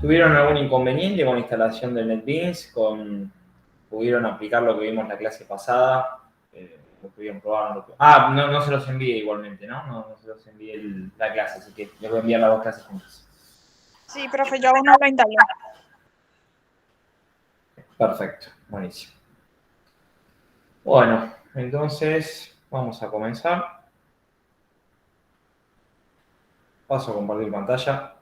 ¿Tuvieron algún inconveniente con la instalación de NetBeans? ¿Pudieron aplicar lo que vimos en la clase pasada? ¿Lo pudieron probar? No se los envié igualmente, ¿no? No se los envié la clase, así que les voy a enviar las dos clases juntas. Sí, profe, yo aún no lo instalé. Perfecto, buenísimo. Bueno, entonces vamos a comenzar. Paso a compartir pantalla.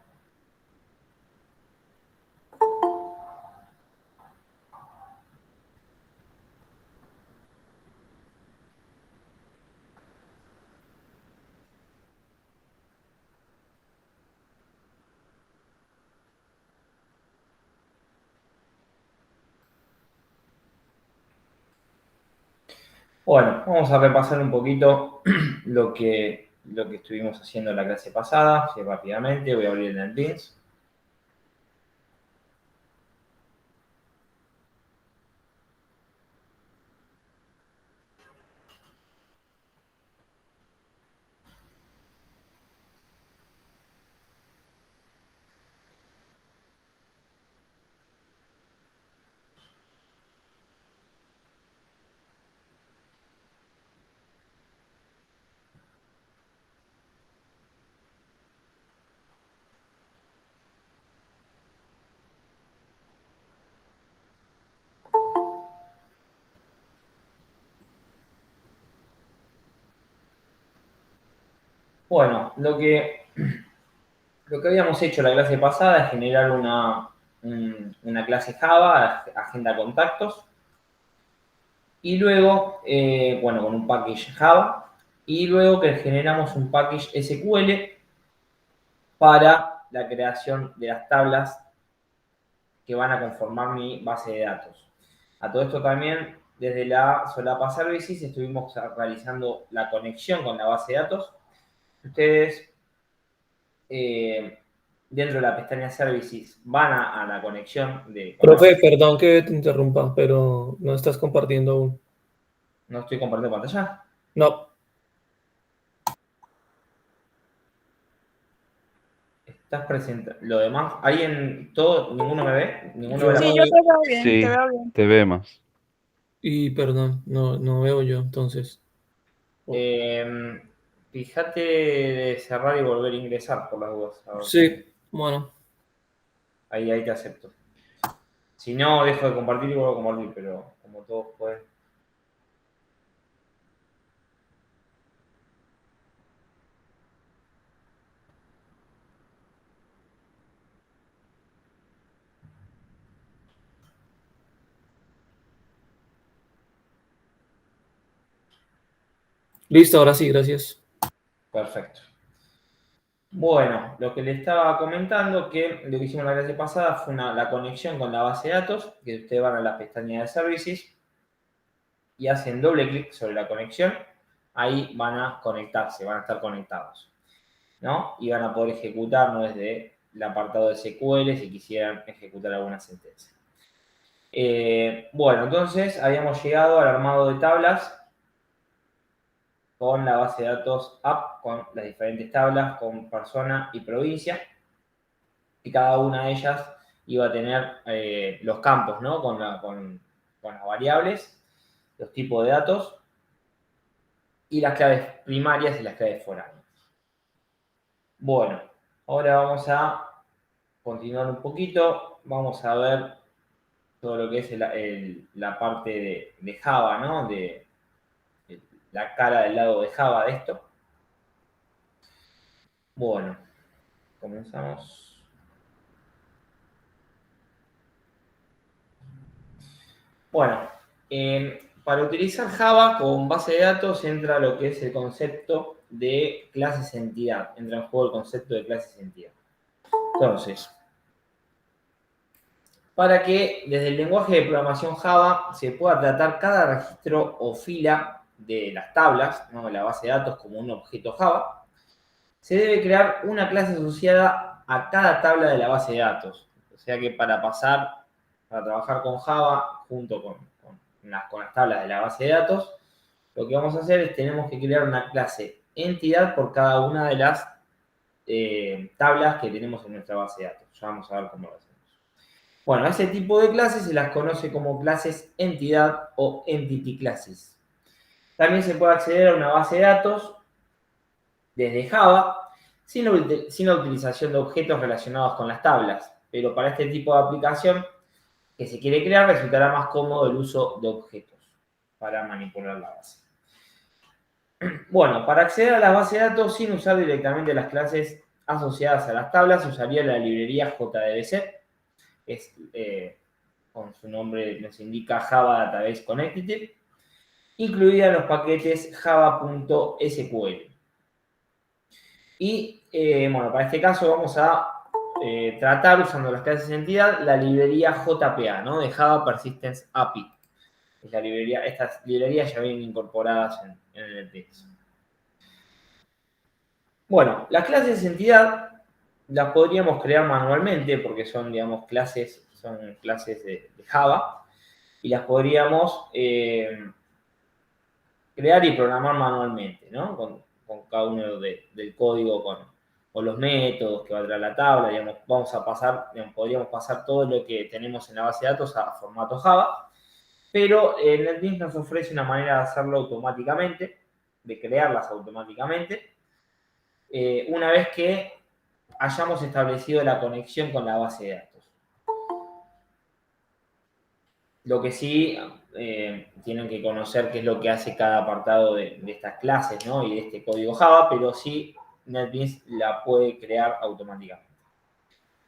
Bueno, vamos a repasar un poquito lo que estuvimos haciendo en la clase pasada, así rápidamente. Voy a abrir el NetBeans. Bueno, lo que habíamos hecho la clase pasada es generar una clase Java, agenda contactos, y luego, bueno, con un package Java, y luego que generamos un package SQL para la creación de las tablas que van a conformar mi base de datos. A todo esto también, desde la Solapa Services, estuvimos realizando la conexión con la base de datos. Ustedes, dentro de la pestaña Services, van a la conexión con la Profe, base. perdón que te interrumpa, pero no estás compartiendo aún. No estoy compartiendo pantalla. No. Estás presente. Lo demás, ninguno me ve, ninguno ve Yo la Sí, no yo veo. te veo bien, te Sí, veo bien. te ve más. Y perdón, no veo yo, entonces. Eh, Fíjate de cerrar y volver a ingresar por las dudas. A ver Sí, bueno. ahí te acepto. Si no, dejo de compartir y vuelvo a compartir, pero como todos pueden. Listo, ahora sí, gracias. Perfecto. Bueno, lo que le estaba comentando, que lo que hicimos la clase pasada fue la conexión con la base de datos, que ustedes van a la pestaña de Services y hacen doble clic sobre la conexión, ahí van a conectarse, van a estar conectados, ¿no? Y van a poder ejecutarlo desde el apartado de SQL si quisieran ejecutar alguna sentencia. Bueno, entonces habíamos llegado al armado de tablas con la base de datos app, con las diferentes tablas, con persona y provincia, y cada una de ellas iba a tener los campos, ¿no? Con las variables, los tipos de datos, y las claves primarias y las claves foráneas. Bueno, ahora vamos a continuar un poquito, vamos a ver todo lo que es la parte de Java, ¿no? De la cara del lado de Java de esto. Bueno, comenzamos. Bueno, para utilizar Java con base de datos entra lo que es el concepto de clases entidad. Entra en juego el concepto de clases entidad. Entonces, para que desde el lenguaje de programación Java se pueda tratar cada registro o fila de las tablas, ¿no? De la base de datos como un objeto Java, se debe crear una clase asociada a cada tabla de la base de datos. O sea que para trabajar con Java junto con las tablas de la base de datos, lo que vamos a hacer es tenemos que crear una clase entidad por cada una de las tablas que tenemos en nuestra base de datos. Ya vamos a ver cómo lo hacemos. Bueno, a ese tipo de clases se las conoce como clases entidad o entity classes. También se puede acceder a una base de datos desde Java sin la utilización de objetos relacionados con las tablas, pero para este tipo de aplicación que se quiere crear resultará más cómodo el uso de objetos para manipular la base. Bueno, para acceder a las bases de datos sin usar directamente las clases asociadas a las tablas, usaría la librería JDBC, es, con su nombre nos indica Java Database Connected, incluida en los paquetes java.sql. Y bueno, para este caso vamos a tratar, usando las clases de entidad, la librería JPA, ¿no? De Java Persistence API. Es la librería, estas librerías ya vienen incorporadas en el texto. Bueno, las clases de entidad las podríamos crear manualmente porque son, digamos, clases de Java y las podríamos crear y programar manualmente, ¿no? Con cada uno del código, con los métodos que va a traer la tabla, digamos, podríamos pasar todo lo que tenemos en la base de datos a formato Java, pero NetBeans nos ofrece una manera de hacerlo automáticamente, de crearlas automáticamente, una vez que hayamos establecido la conexión con la base de datos. Lo que sí tienen que conocer qué es lo que hace cada apartado de estas clases, ¿no? Y de este código Java, pero sí NetBeans la puede crear automáticamente.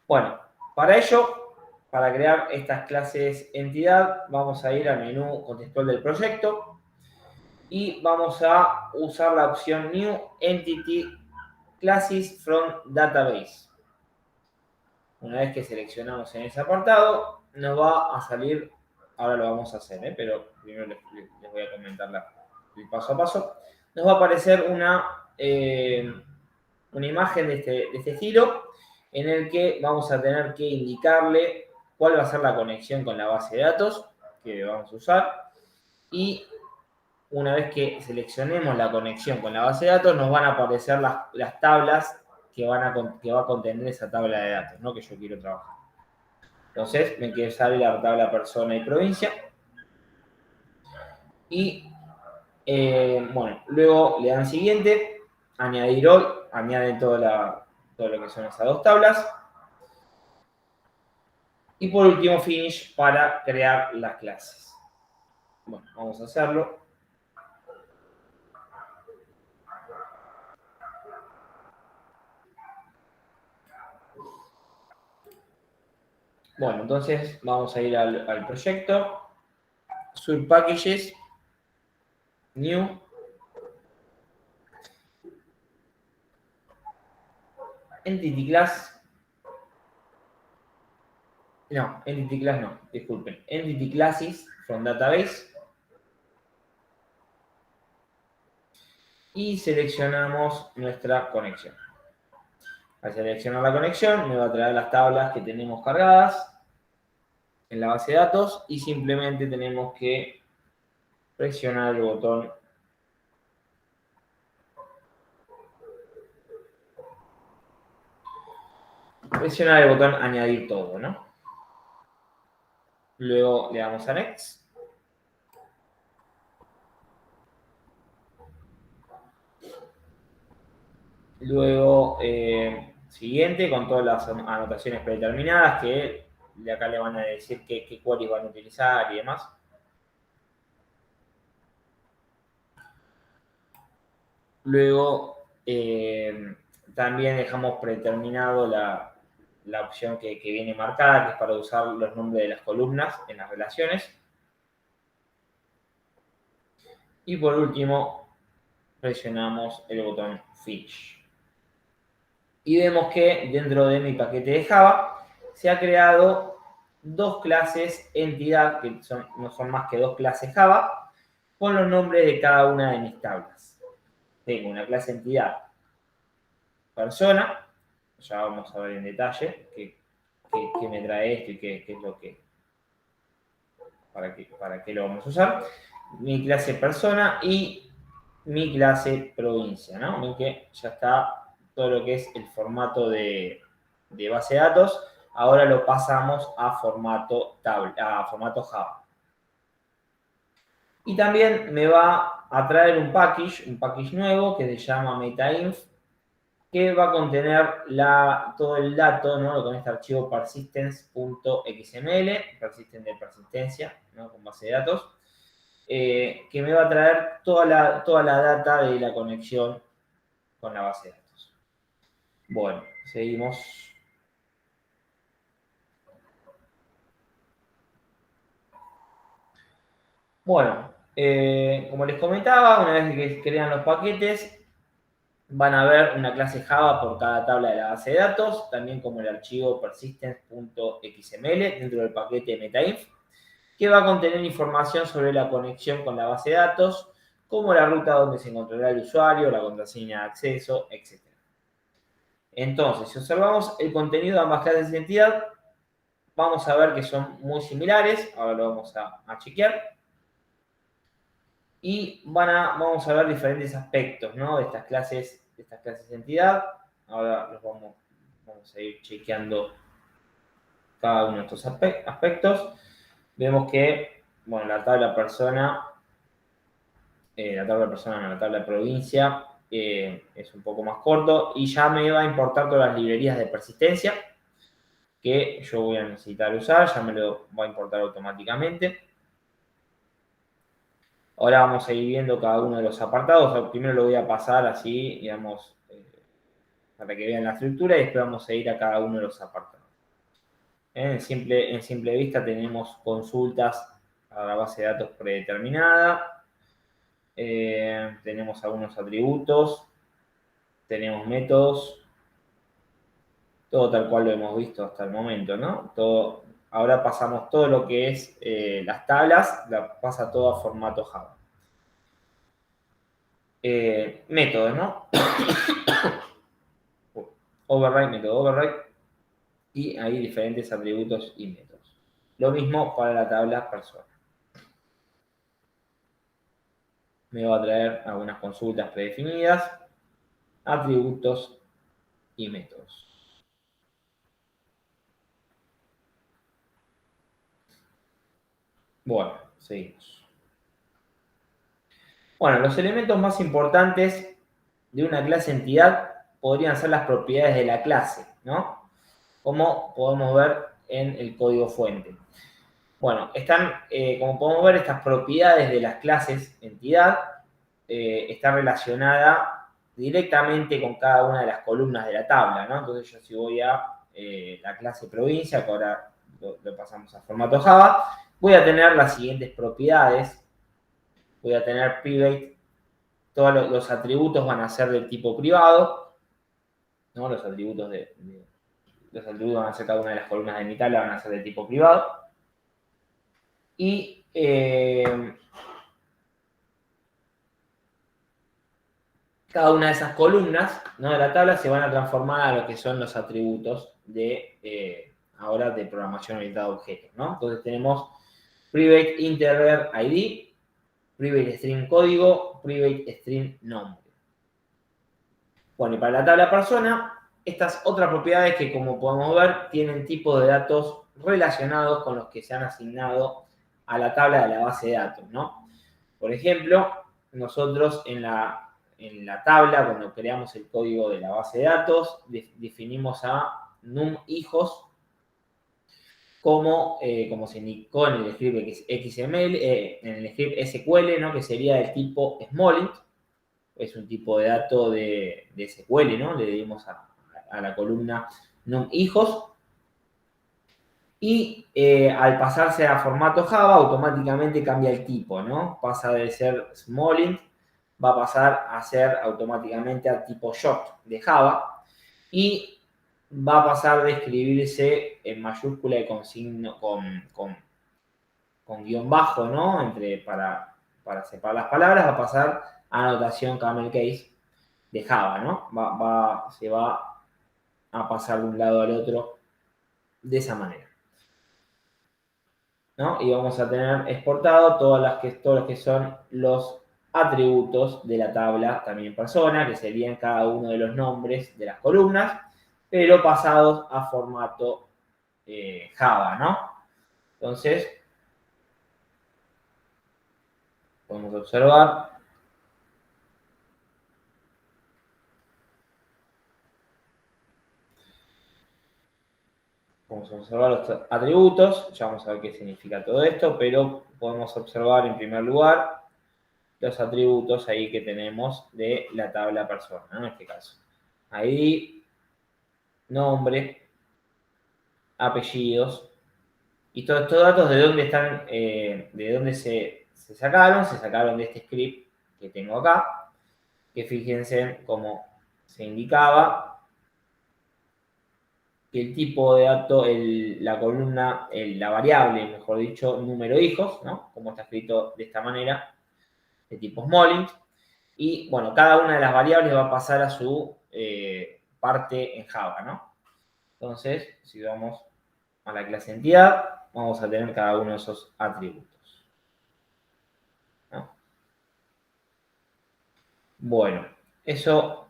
Bueno, para ello, para crear estas clases entidad, vamos a ir al menú contextual del proyecto y vamos a usar la opción New Entity Classes from Database. Una vez que seleccionamos en ese apartado, nos va a salir, ahora lo vamos a hacer, pero primero les voy a comentar el paso a paso. Nos va a aparecer una imagen de este estilo, en el que vamos a tener que indicarle cuál va a ser la conexión con la base de datos que vamos a usar. Y una vez que seleccionemos la conexión con la base de datos, nos van a aparecer las tablas que va a contener esa tabla de datos, ¿no? Que yo quiero trabajar. Entonces, ven que sale la tabla persona y provincia. Y, bueno, luego le dan siguiente, añadir all, añaden todo lo que son esas dos tablas. Y por último, finish para crear las clases. Bueno, vamos a hacerlo. Bueno, entonces vamos a ir al proyecto. Sur Packages, New. Entity Class. No, Entity Class no, disculpen. Entity Classes from Database. Y seleccionamos nuestra conexión. Al seleccionar la conexión, me va a traer las tablas que tenemos cargadas en la base de datos y simplemente tenemos que presionar el botón añadir todo, ¿no? Luego le damos a Next. Luego, siguiente, con todas las anotaciones predeterminadas que de acá le van a decir qué queries van a utilizar y demás. Luego, también dejamos predeterminado la opción que viene marcada, que es para usar los nombres de las columnas en las relaciones. Y por último, presionamos el botón Finish. Y vemos que dentro de mi paquete de Java se ha creado dos clases entidad, que no son más que dos clases Java, con los nombres de cada una de mis tablas. Tengo una clase entidad persona, ya vamos a ver en detalle qué me trae esto y qué es lo que, para qué lo vamos a usar. Mi clase persona y mi clase provincia, ¿no? Ven que ya está todo lo que es el formato de base de datos ahora lo pasamos a formato Java. Y también me va a traer un package nuevo que se llama MetaInf, que va a contener todo el dato, ¿no? Con este archivo persistence.xml, persistent de persistencia, ¿no? Con base de datos, que me va a traer toda la data de la conexión con la base de datos. Bueno, seguimos. Bueno, como les comentaba, una vez que crean los paquetes, van a ver una clase Java por cada tabla de la base de datos, también como el archivo persistence.xml dentro del paquete MetaInf, que va a contener información sobre la conexión con la base de datos, como la ruta donde se encontrará el usuario, la contraseña de acceso, etc. Entonces, si observamos el contenido de ambas clases de identidad, vamos a ver que son muy similares. Ahora lo vamos a chequear. Y vamos a ver diferentes aspectos, ¿no? de estas clases de identidad. Ahora los vamos a ir chequeando cada uno de estos aspectos. Vemos que, bueno, la tabla persona, la tabla provincia es un poco más corto y ya me va a importar todas las librerías de persistencia que yo voy a necesitar usar, ya me lo va a importar automáticamente. Ahora vamos a ir viendo cada uno de los apartados. Primero lo voy a pasar así, digamos, para que vean la estructura y después vamos a ir a cada uno de los apartados. En simple vista tenemos consultas a la base de datos predeterminada. Tenemos algunos atributos. Tenemos métodos. Todo tal cual lo hemos visto hasta el momento, ¿no? Ahora pasamos todo lo que es las tablas, pasa todo a formato Java. Métodos, ¿no? Override, método override, y hay diferentes atributos y métodos. Lo mismo para la tabla persona. Me va a traer algunas consultas predefinidas, atributos y métodos. Bueno, seguimos. Bueno, los elementos más importantes de una clase entidad podrían ser las propiedades de la clase, ¿no? Como podemos ver en el código fuente. Bueno, como podemos ver, estas propiedades de las clases entidad está relacionada directamente con cada una de las columnas de la tabla, ¿no? Entonces yo si voy a la clase provincia, que ahora lo pasamos a formato Java, voy a tener las siguientes propiedades. Voy a tener private, todos los atributos van a ser del tipo privado, ¿no? Los atributos van a ser cada una de las columnas de mi tabla, van a ser de tipo privado. Y cada una de esas columnas, ¿no? de la tabla se van a transformar a lo que son los atributos ahora de programación orientada a objetos, ¿no? Entonces tenemos private integer ID, private string código, private string nombre. Bueno, y para la tabla persona, estas otras propiedades que, como podemos ver, tienen tipos de datos relacionados con los que se han asignado a la tabla de la base de datos, ¿no? Por ejemplo, nosotros en la tabla, cuando creamos el código de la base de datos, definimos a num hijos como se indicó en el script XML, en el script SQL, ¿no? que sería del tipo smallint. Es un tipo de dato de SQL, ¿no? Le dimos a la columna num hijos. Y al pasarse a formato Java, automáticamente cambia el tipo, ¿no? Pasa de ser smallint, va a pasar a ser automáticamente al tipo short de Java. Y va a pasar de escribirse en mayúscula y con signo, con guión bajo, ¿no? Para separar las palabras, va a pasar a anotación camel case de Java, ¿no? Se va a pasar de un lado al otro de esa manera, ¿no? Y vamos a tener exportado todos los que son los atributos de la tabla también persona, que serían cada uno de los nombres de las columnas, pero pasados a formato Java, ¿no? Entonces, podemos observar los atributos, ya vamos a ver qué significa todo esto, pero podemos observar en primer lugar los atributos ahí que tenemos de la tabla persona, ¿no? En este caso. ID, nombre, apellidos, y todos estos datos de dónde están, de dónde se sacaron de este script que tengo acá, que fíjense cómo se indicaba que el tipo de dato, la columna, la variable, mejor dicho, número hijos, ¿no? Como está escrito de esta manera, de tipo Smolin. Y bueno, cada una de las variables va a pasar a su parte en Java, ¿no? Entonces, si vamos a la clase entidad, vamos a tener cada uno de esos atributos, ¿no? Bueno, eso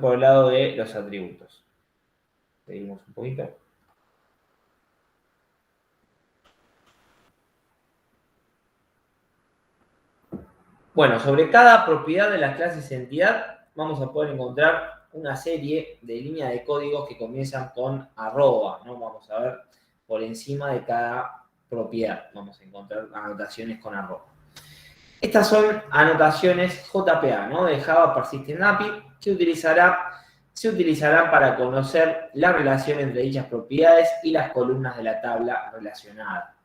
por el lado de los atributos. Seguimos un poquito. Bueno, sobre cada propiedad de las clases entidad vamos a poder encontrar una serie de líneas de código que comienzan con arroba, ¿no? Vamos a ver por encima de cada propiedad. Vamos a encontrar anotaciones con arroba. Estas son anotaciones JPA, ¿no? De Java Persistent API, que se utilizarán para conocer la relación entre dichas propiedades y las columnas de la tabla relacionada.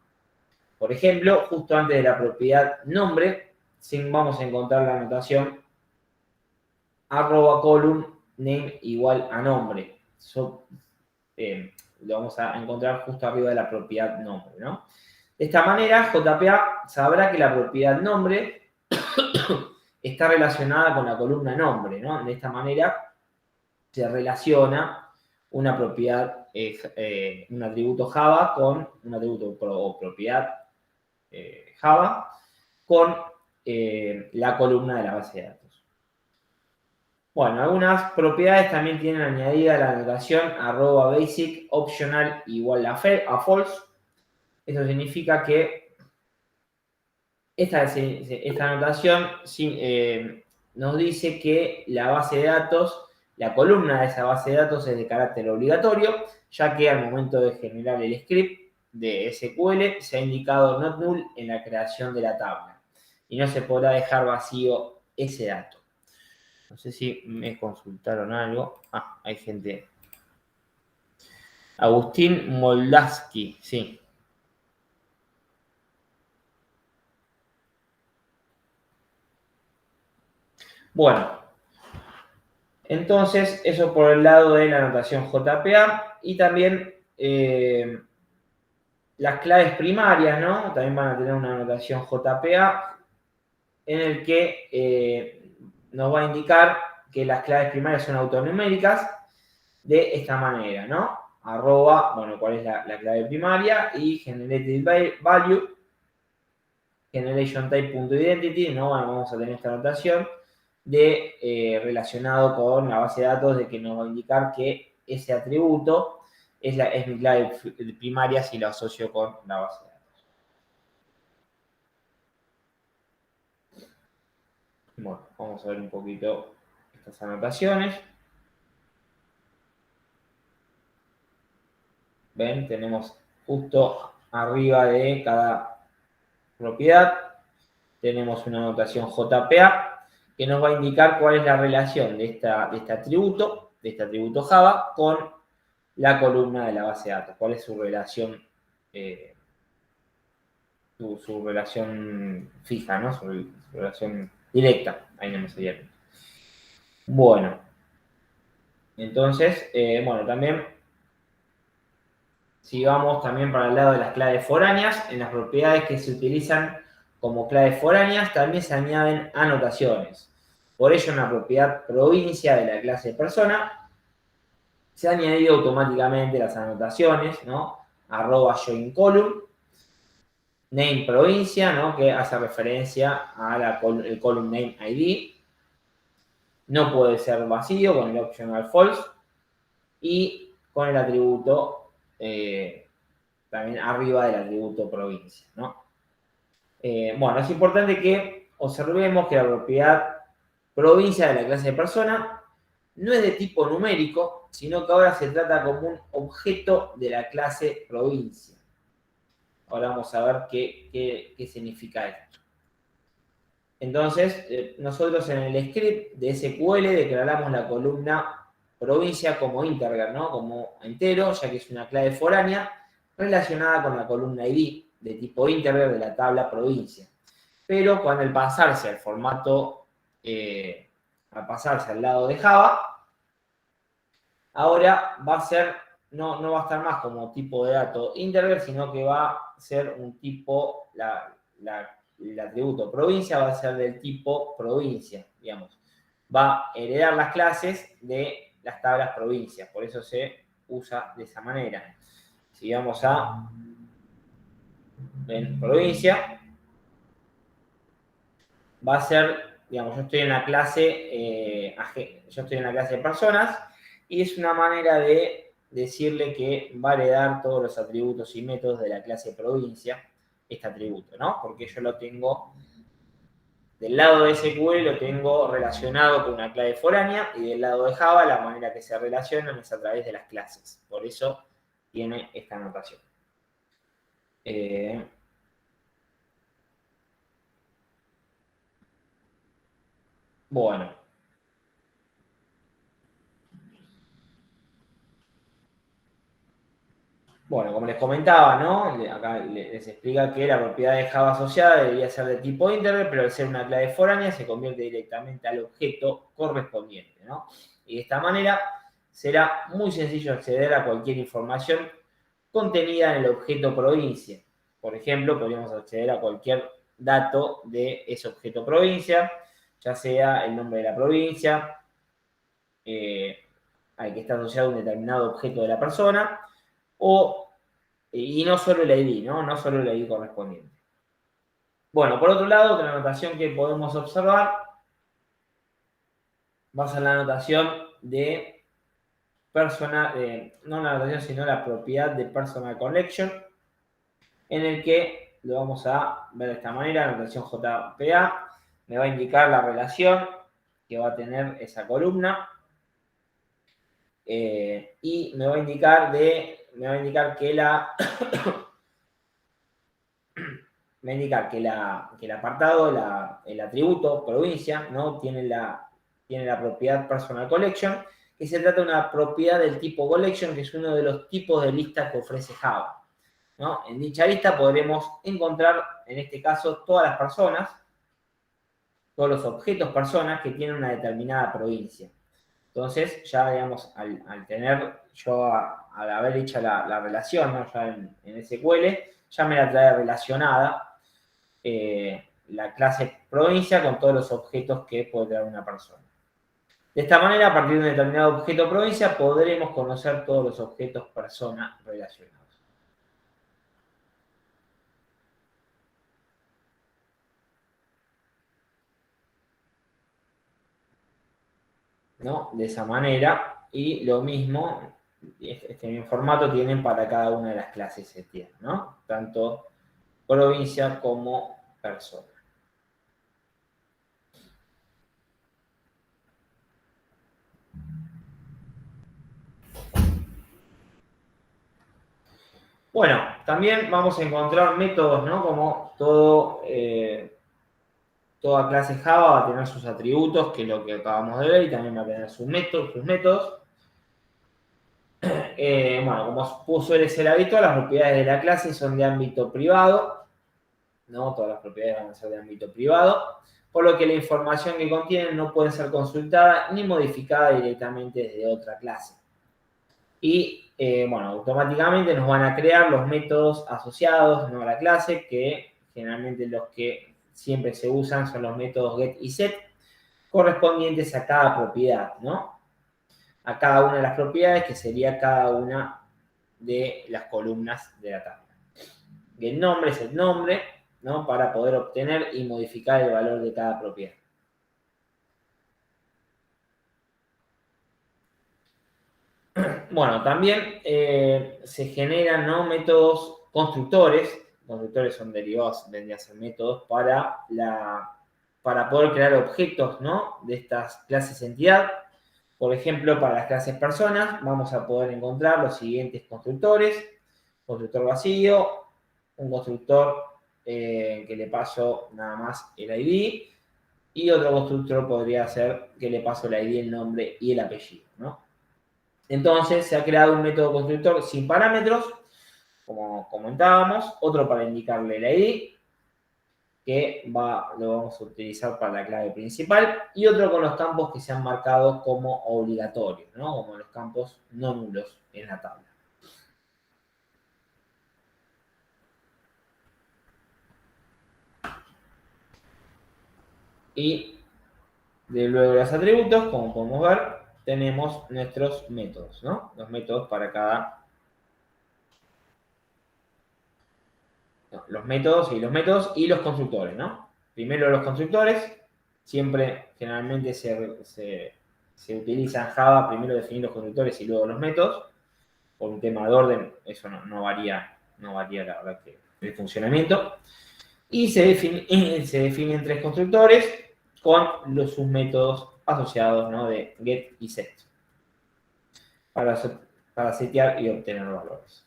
Por ejemplo, justo antes de la propiedad nombre, vamos a encontrar la anotación @column name igual a nombre. Lo vamos a encontrar justo arriba de la propiedad nombre, ¿no? De esta manera, JPA sabrá que la propiedad nombre está relacionada con la columna nombre, ¿no? De esta manera se relaciona una propiedad, un atributo Java con un atributo o propiedad Java con la columna de la base de datos. Bueno, algunas propiedades también tienen añadida la anotación @basic optional igual a false. Eso significa que esta anotación nos dice que la base de datos, la columna de esa base de datos es de carácter obligatorio, ya que al momento de generar el script de SQL se ha indicado not null en la creación de la tabla y no se podrá dejar vacío ese dato. No sé si me consultaron algo. Ah, hay gente. Agustín Moldaski, sí. Bueno, entonces eso por el lado de la anotación JPA y también las claves primarias, ¿no? También van a tener una anotación JPA en el que nos va a indicar que las claves primarias son autonuméricas de esta manera, ¿no? Arroba, bueno, cuál es la clave primaria y generated value, generation type.identity, ¿no? Bueno, vamos a tener esta anotación de relacionado con la base de datos de que nos va a indicar que ese atributo es mi clave primaria si lo asocio con la base de datos. Bueno, vamos a ver un poquito estas anotaciones. ¿Ven? Tenemos justo arriba de cada propiedad, tenemos una anotación JPA que nos va a indicar cuál es la relación de este atributo Java, con la columna de la base de datos, cuál es su relación, su relación fija, ¿no? Su relación directa. Ahí no me salía bien. Bueno, entonces, bueno, también si vamos también para el lado de las claves foráneas, en las propiedades que se utilizan como claves foráneas también se añaden anotaciones. Por ello, en la propiedad provincia de la clase persona se han añadido automáticamente las anotaciones, ¿no? @join column, name provincia, ¿no? Que hace referencia a el column name ID. No puede ser vacío con el optional false y con el atributo también arriba del atributo provincia, ¿no? Bueno, es importante que observemos que la propiedad provincia de la clase de persona no es de tipo numérico, sino que ahora se trata como un objeto de la clase provincia. Ahora vamos a ver qué significa esto. Entonces, nosotros en el script de SQL declaramos la columna provincia como integer, ¿no? Como entero, ya que es una clave foránea relacionada con la columna ID de tipo integer de la tabla provincia. Pero cuando al pasarse al formato, al pasarse al lado de Java, ahora va a ser, no va a estar más como tipo de dato integer, sino que va a ser un tipo, el atributo provincia va a ser del tipo provincia, digamos. Va a heredar las clases de las tablas provincias, por eso se usa de esa manera. Si vamos a provincia, va a ser, digamos, yo estoy en la clase, yo estoy en la clase de personas, y es una manera de decirle que va a heredar todos los atributos y métodos de la clase provincia, este atributo, ¿no? Porque yo lo tengo, del lado de SQL lo tengo relacionado con una clave foránea, y del lado de Java la manera que se relacionan es a través de las clases. Por eso tiene esta notación. Bueno. Bueno, como les comentaba, ¿no? Acá les explica que la propiedad de Java asociada debería ser de tipo integer, pero al ser una clave foránea se convierte directamente al objeto correspondiente, ¿no? Y de esta manera será muy sencillo acceder a cualquier información contenida en el objeto provincia. Por ejemplo, podríamos acceder a cualquier dato de ese objeto provincia, ya sea el nombre de la provincia, al que está asociado un determinado objeto de la persona, y no solo el ID, ¿no? No solo el ID correspondiente. Bueno, por otro lado, otra notación que podemos observar va a ser la notación de no la notación, sino la propiedad de personal collection, en el que lo vamos a ver de esta manera, la notación JPA me va a indicar la relación que va a tener esa columna, y me va a indicar que me indica que el apartado, el atributo provincia, ¿no? tiene la propiedad personal collection, que se trata de una propiedad del tipo collection, que es uno de los tipos de listas que ofrece Java, ¿no? En dicha lista podremos encontrar, en este caso, todas las personas, todos los objetos personas que tienen una determinada provincia. Entonces, ya, digamos, al tener yo, al haber hecho la relación, ¿no? Ya en SQL, ya me la trae relacionada la clase provincia con todos los objetos que puede tener una persona. De esta manera, a partir de un determinado objeto provincia, podremos conocer todos los objetos persona relacionados. ¿No? De esa manera, y lo mismo, este mismo formato tienen para cada una de las clases que tienen, ¿no? Tanto provincia como persona. Bueno, también vamos a encontrar métodos, ¿no? Como toda clase Java va a tener sus atributos, que es lo que acabamos de ver, y también va a tener sus métodos. Bueno, como suele ser habitual, las propiedades de la clase son de ámbito privado, ¿no? Todas las propiedades van a ser de ámbito privado, por lo que la información que contienen no puede ser consultada ni modificada directamente desde otra clase. Y, bueno, automáticamente nos van a crear los métodos asociados, ¿no? a la clase, que generalmente los que siempre se usan son los métodos get y set, correspondientes a cada propiedad, ¿no? A cada una de las propiedades, que sería cada una de las columnas de la tabla. El nombre es el nombre, ¿no? Para poder obtener y modificar el valor de cada propiedad. Bueno, también se generan, ¿no? métodos constructores. Constructores son derivados, vendrían a ser métodos para poder crear objetos, ¿no? De estas clases entidad. Por ejemplo, para las clases personas vamos a poder encontrar los siguientes constructores. Constructor vacío, un constructor que le paso nada más el ID, y otro constructor podría ser que le paso el ID, el nombre y el apellido, ¿no? Entonces se ha creado un método constructor sin parámetros, como comentábamos, otro para indicarle el ID, que lo vamos a utilizar para la clave principal, y otro con los campos que se han marcado como obligatorios, ¿no? Como los campos no nulos en la tabla. Y luego de los atributos, como podemos ver, tenemos nuestros métodos, ¿no? Los métodos para cada... No, los métodos y los constructores, ¿no? Primero los constructores, siempre generalmente se utiliza en Java primero definir los constructores y luego los métodos. Por un tema de orden, eso no varía la verdad que el funcionamiento. Y se definen 3 constructores con sus métodos asociados, ¿no? De get y set para setear y obtener valores.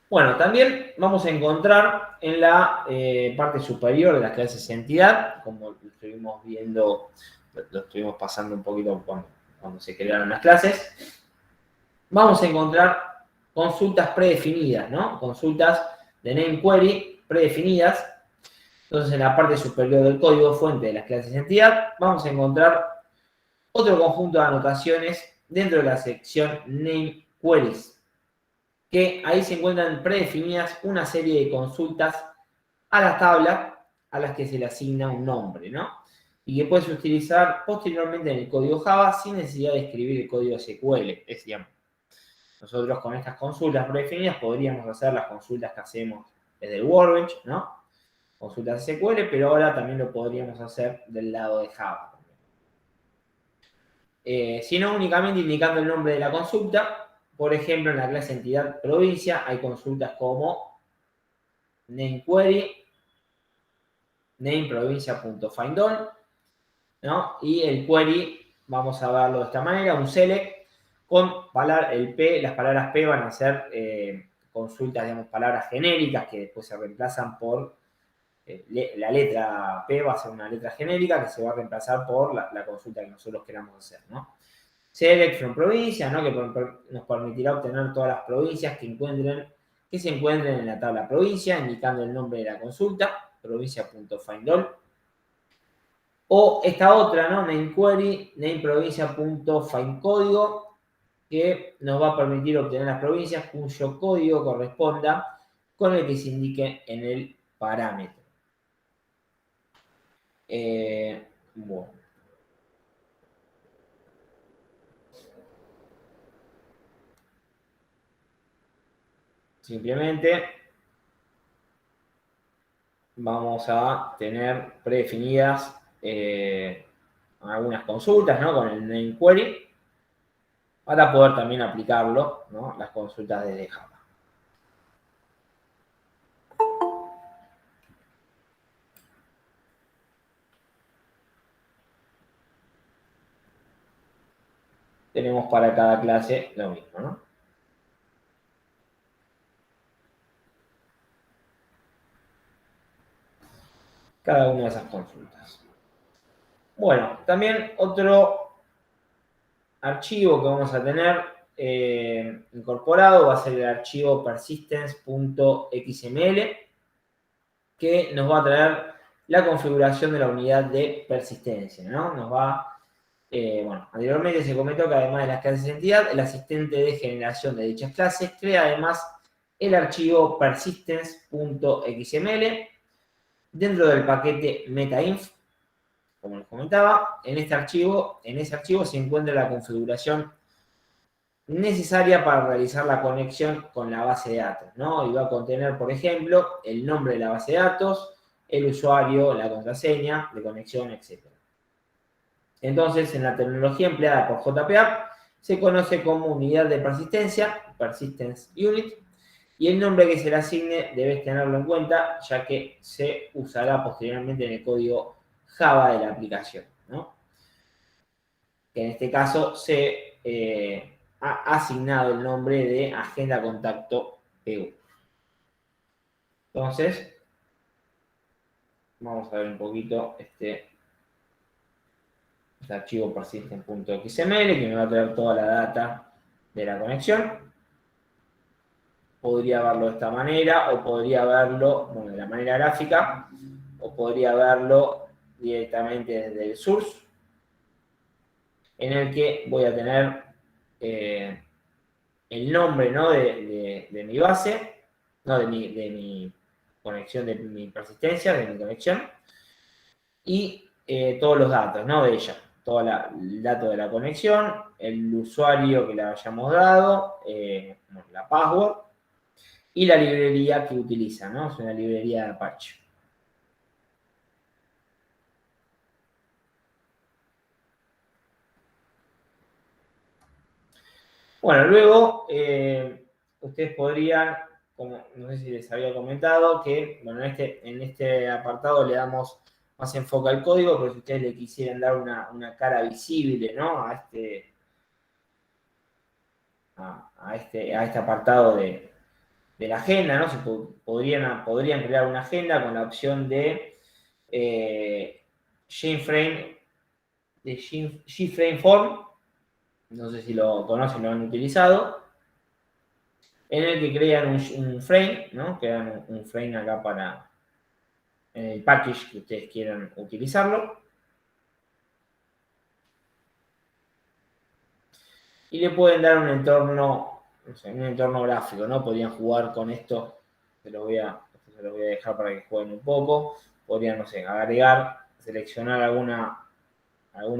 Bueno, también vamos a encontrar en la parte superior de las clases entidad, como lo estuvimos viendo, lo estuvimos pasando un poquito cuando se crearon las clases, vamos a encontrar consultas predefinidas, ¿no? Consultas de name query predefinidas. Entonces, en la parte superior del código fuente de las clases entidad, vamos a encontrar otro conjunto de anotaciones dentro de la sección name queries, que ahí se encuentran predefinidas una serie de consultas a la tabla a las que se le asigna un nombre, ¿no? Y que puedes utilizar posteriormente en el código Java sin necesidad de escribir el código SQL. Es decir, nosotros con estas consultas predefinidas podríamos hacer las consultas que hacemos desde el Workbench, ¿no? Consultas SQL, pero ahora también lo podríamos hacer del lado de Java. Si no, únicamente indicando el nombre de la consulta. Por ejemplo, en la clase entidad provincia hay consultas como name query, name provincia.findAll, ¿no? Y el query, vamos a verlo de esta manera, un select con las palabras P van a ser consultas, digamos, palabras genéricas que después se reemplazan por la letra P va a ser una letra genérica que se va a reemplazar por la consulta que nosotros queramos hacer, ¿no? Select from provincia, ¿no? Que nos permitirá obtener todas las provincias que se encuentren en la tabla provincia, indicando el nombre de la consulta, provincia.findAll. O esta otra, ¿no? Name query, nameprovincia.findCódigo, que nos va a permitir obtener las provincias cuyo código corresponda con el que se indique en el parámetro. Bueno. Simplemente vamos a tener predefinidas algunas consultas, ¿no? Con el name query para poder también aplicarlo, ¿no? Las consultas desde Java. Tenemos para cada clase lo mismo, ¿no? Cada una de esas consultas. Bueno, también otro archivo que vamos a tener incorporado va a ser el archivo persistence.xml, que nos va a traer la configuración de la unidad de persistencia, ¿no? Bueno, anteriormente se comentó que además de las clases de entidad, el asistente de generación de dichas clases crea además el archivo persistence.xml dentro del paquete metainf, como les comentaba. En ese archivo se encuentra la configuración necesaria para realizar la conexión con la base de datos, ¿no? Y va a contener, por ejemplo, el nombre de la base de datos, el usuario, la contraseña de conexión, etc. Entonces, en la terminología empleada por JPA, se conoce como unidad de persistencia, Persistence Unit, y el nombre que se le asigne debes tenerlo en cuenta, ya que se usará posteriormente en el código Java de la aplicación, ¿no? Que en este caso se ha asignado el nombre de Agenda Contacto PU. Entonces, vamos a ver un poquito este archivo persistent.xml que me va a traer toda la data de la conexión. Podría verlo de esta manera o podría verlo, bueno, de la manera gráfica, o podría verlo directamente desde el source, en el que voy a tener el nombre, ¿no? de mi base, no, de mi conexión, de mi persistencia, de mi conexión, y todos los datos, ¿no? De ella. Todo el dato de la conexión, el usuario que le hayamos dado, la password, y la librería que utiliza, ¿no? Es una librería de Apache. Bueno, luego ustedes podrían, como no sé si les había comentado, que bueno, en este apartado le damos más enfoque al código, pero si ustedes le quisieran dar una cara visible, ¿no? a este apartado de la agenda, ¿no? Podrían crear una agenda con la opción de Gframe Form, no sé si lo conocen, lo han utilizado, en el que crean un frame, ¿no? Crean un frame acá para el package que ustedes quieran utilizarlo. Y le pueden dar un entorno, no sé, un entorno gráfico, ¿no? Podrían jugar con esto, se los voy a dejar para que jueguen un poco. Podrían, no sé, agregar, seleccionar algún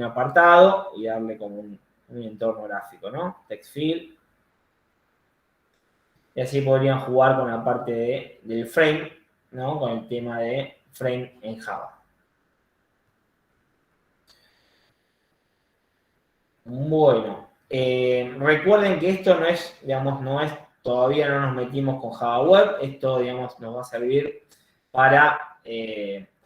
apartado y darle como un entorno gráfico, ¿no? Text field. Y así podrían jugar con la parte del frame, ¿no? Con el tema de frame en Java. Bueno, recuerden que esto no es, digamos, todavía no nos metimos con Java Web. Esto, digamos, nos va a servir para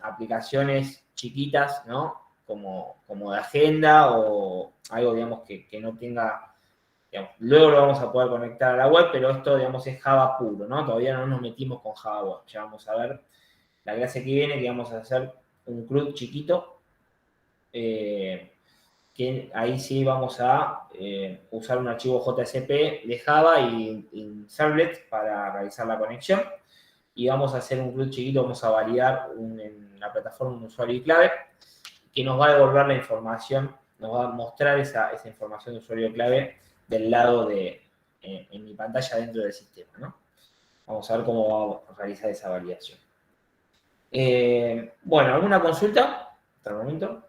aplicaciones chiquitas, ¿no? Como de agenda o algo, digamos, que no tenga, digamos, luego lo vamos a poder conectar a la web, pero esto, digamos, es Java puro, ¿no? Todavía no nos metimos con Java Web. Ya vamos a ver la clase que viene que vamos a hacer un CRUD chiquito, que ahí sí vamos a usar un archivo JSP de Java y Servlet para realizar la conexión. Y vamos a hacer un CRUD chiquito, vamos a validar en la plataforma un usuario y clave, que nos va a devolver la información, nos va a mostrar esa información de usuario y clave del lado en mi pantalla dentro del sistema, ¿no? Vamos a ver cómo vamos a realizar esa validación. Bueno, ¿alguna consulta hasta el momento?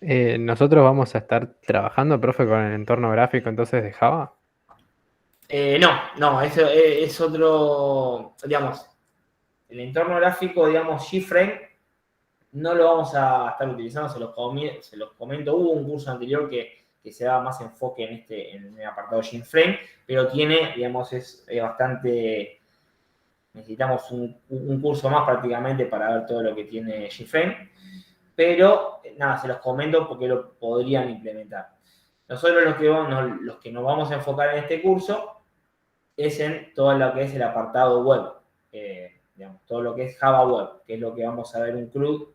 Nosotros vamos a estar trabajando, profe, con el entorno gráfico entonces de Java. No, eso es otro, digamos, el entorno gráfico, digamos, Gframe, no lo vamos a estar utilizando, se los comento. Hubo un curso anterior que se daba más enfoque en el apartado Gframe, pero tiene, digamos, es bastante, necesitamos un curso más prácticamente para ver todo lo que tiene Gframe, pero nada, se los comento porque lo podrían implementar. Nosotros los que nos vamos a enfocar en este curso es en todo lo que es el apartado web, digamos, todo lo que es Java Web, que es lo que vamos a ver un CRUD,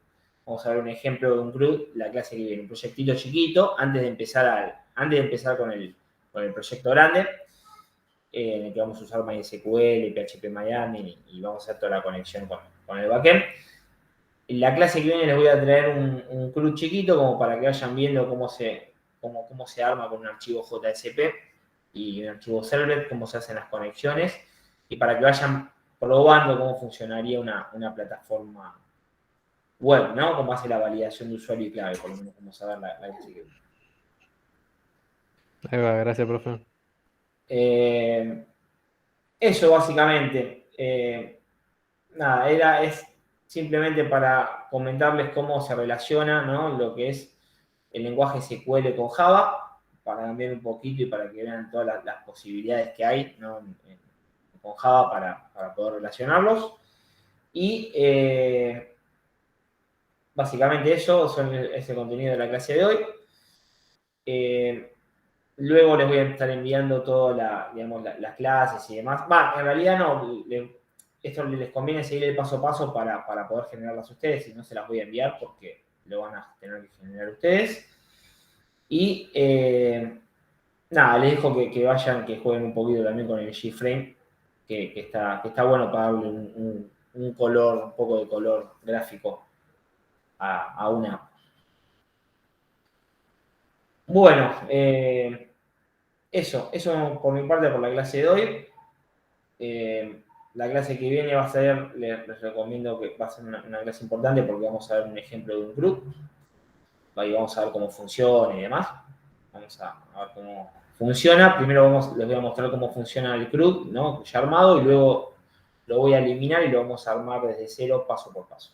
vamos a ver un ejemplo de un CRUD, la clase que viene, un proyectito chiquito, antes de empezar con el proyecto grande, en el que vamos a usar MySQL, PHP Miami y vamos a hacer toda la conexión con el backend. En la clase que viene les voy a traer un CRUD chiquito como para que vayan viendo cómo se arma con un archivo JSP y un archivo servlet, cómo se hacen las conexiones, y para que vayan probando cómo funcionaría una plataforma web, ¿no? Cómo hace la validación de usuario y clave, por lo menos vamos a ver la clase que viene. Ahí va, gracias, profe. Eso básicamente. Nada, es simplemente para comentarles cómo se relaciona, ¿no?, lo que es el lenguaje SQL con Java, para cambiar un poquito y para que vean todas las posibilidades que hay, ¿no?, con Java para poder relacionarlos. Y básicamente eso es el contenido de la clase de hoy. Luego les voy a estar enviando todas las clases y demás. En realidad no, esto les conviene seguir el paso a paso para poder generarlas ustedes, y no se las voy a enviar porque lo van a tener que generar ustedes. Y nada, les dejo que vayan, que jueguen un poquito también con el G-Frame, que está bueno para darle un color, un poco de color gráfico a una app. Bueno, eso por mi parte por la clase de hoy. La clase que viene va a ser, les recomiendo que va a ser una clase importante porque vamos a ver un ejemplo de un CRUD. Ahí vamos a ver cómo funciona y demás. Vamos a ver cómo funciona. Primero les voy a mostrar cómo funciona el CRUD, ¿no?, ya armado, y luego lo voy a eliminar y lo vamos a armar desde cero, paso por paso.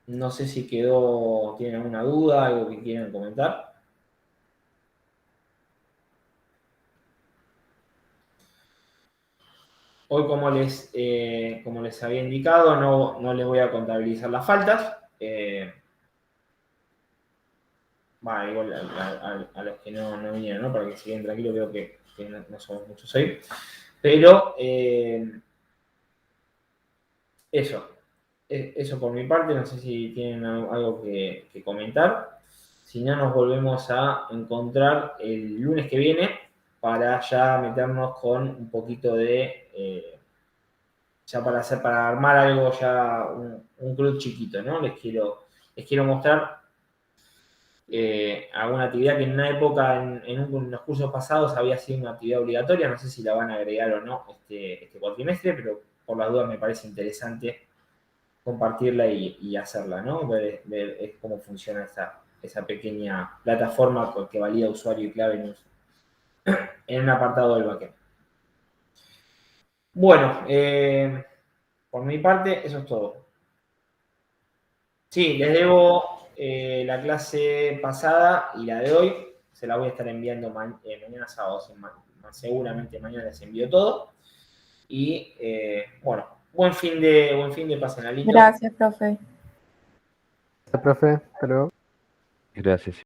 No sé si tienen alguna duda, algo que quieran comentar. Hoy, como les había indicado, no les voy a contabilizar las faltas. Igual a los que no vinieron, ¿no?, para que se queden tranquilos, creo que no somos muchos hoy. Pero eso por mi parte. No sé si tienen algo que comentar. Si no, nos volvemos a encontrar el lunes que viene para ya meternos con un poquito de... ya para armar algo, ya un CRUD chiquito, ¿no? Les quiero mostrar alguna actividad que en una época, en los cursos pasados, había sido una actividad obligatoria. No sé si la van a agregar o no este cuatrimestre, pero por las dudas me parece interesante compartirla y hacerla, ¿no? Ver cómo funciona esa pequeña plataforma que valida usuario y clave en un apartado del backend. Bueno, por mi parte, eso es todo. Sí, les debo la clase pasada y la de hoy. Se la voy a estar enviando mañana sábado. Seguramente mañana les envío todo. Y bueno, buen fin de pasen, Alito. Gracias, profe. Profe, hasta luego. Gracias.